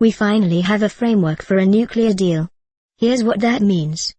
We finally have a framework for a nuclear deal. Here's what that means.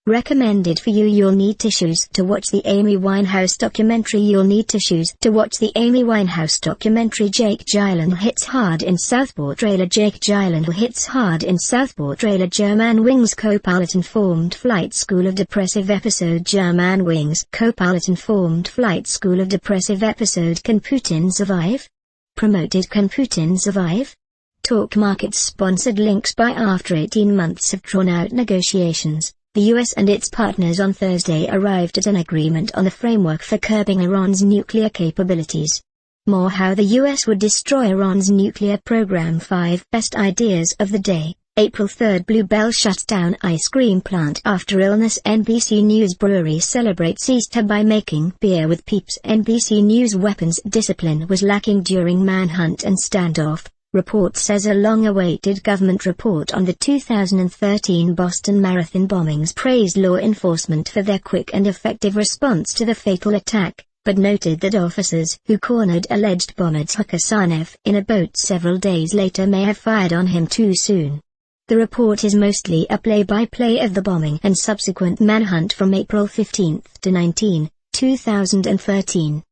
Recommended for you. You'll need tissues to watch the Amy Winehouse documentary. You'll need tissues to watch the Amy Winehouse documentary. Jake Gyllenhaal hits hard in Southport trailer. Jake Gyllenhaal hits hard in Southport trailer. Germanwings co-pilot informed flight school of depressive episode. Germanwings co-pilot informed flight school of depressive episode. Can Putin survive? Promoted. Can Putin survive? Talk Markets sponsored links by. After 18 months of drawn-out negotiations, the U.S. and its partners on Thursday arrived at an agreement on the framework for curbing Iran's nuclear capabilities. More how the U.S. would destroy Iran's nuclear program. 5 Best Ideas of the Day. April 3 – Bluebell shuts down ice cream plant after illness. NBC News brewery celebrates Easter by making beer with Peeps. NBC News weapons discipline was lacking during manhunt and standoff. Report says a long-awaited government report on the 2013 Boston Marathon bombings praised law enforcement for their quick and effective response to the fatal attack, but noted that officers who cornered alleged bomber Tucker Sarnev in a boat several days later may have fired on him too soon. The report is mostly a play-by-play of the bombing and subsequent manhunt from April 15 to 19, 2013.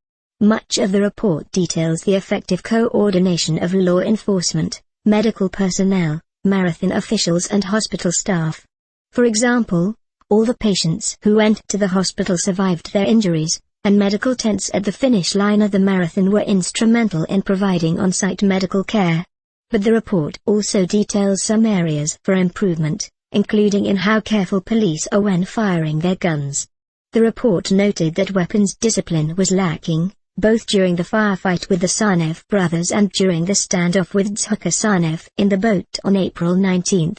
Much of the report details the effective coordination of law enforcement, medical personnel, marathon officials and hospital staff. For example, all the patients who went to the hospital survived their injuries, and medical tents at the finish line of the marathon were instrumental in providing on-site medical care. But the report also details some areas for improvement, including in how careful police are when firing their guns. The report noted that weapons discipline was lacking, both during the firefight with the Sarnev brothers and during the standoff with Tucker Sarnev in the boat on April 19.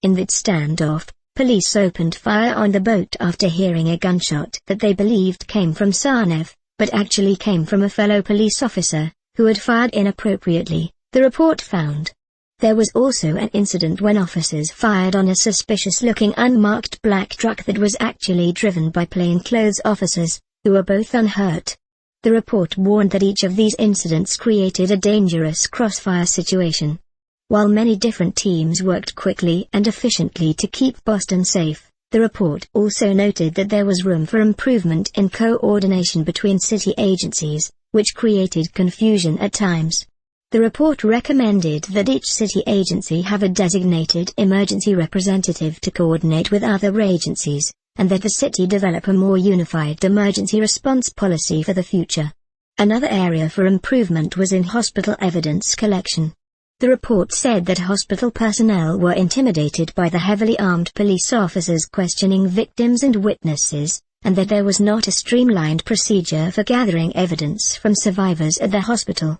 In that standoff, police opened fire on the boat after hearing a gunshot that they believed came from Sarnev, but actually came from a fellow police officer, who had fired inappropriately, the report found. There was also an incident when officers fired on a suspicious-looking unmarked black truck that was actually driven by plainclothes officers, who were both unhurt. The report warned that each of these incidents created a dangerous crossfire situation. While many different teams worked quickly and efficiently to keep Boston safe, the report also noted that there was room for improvement in coordination between city agencies, which created confusion at times. The report recommended that each city agency have a designated emergency representative to coordinate with other agencies, and that the city develop a more unified emergency response policy for the future. Another area for improvement was in hospital evidence collection. The report said that hospital personnel were intimidated by the heavily armed police officers questioning victims and witnesses, and that there was not a streamlined procedure for gathering evidence from survivors at the hospital.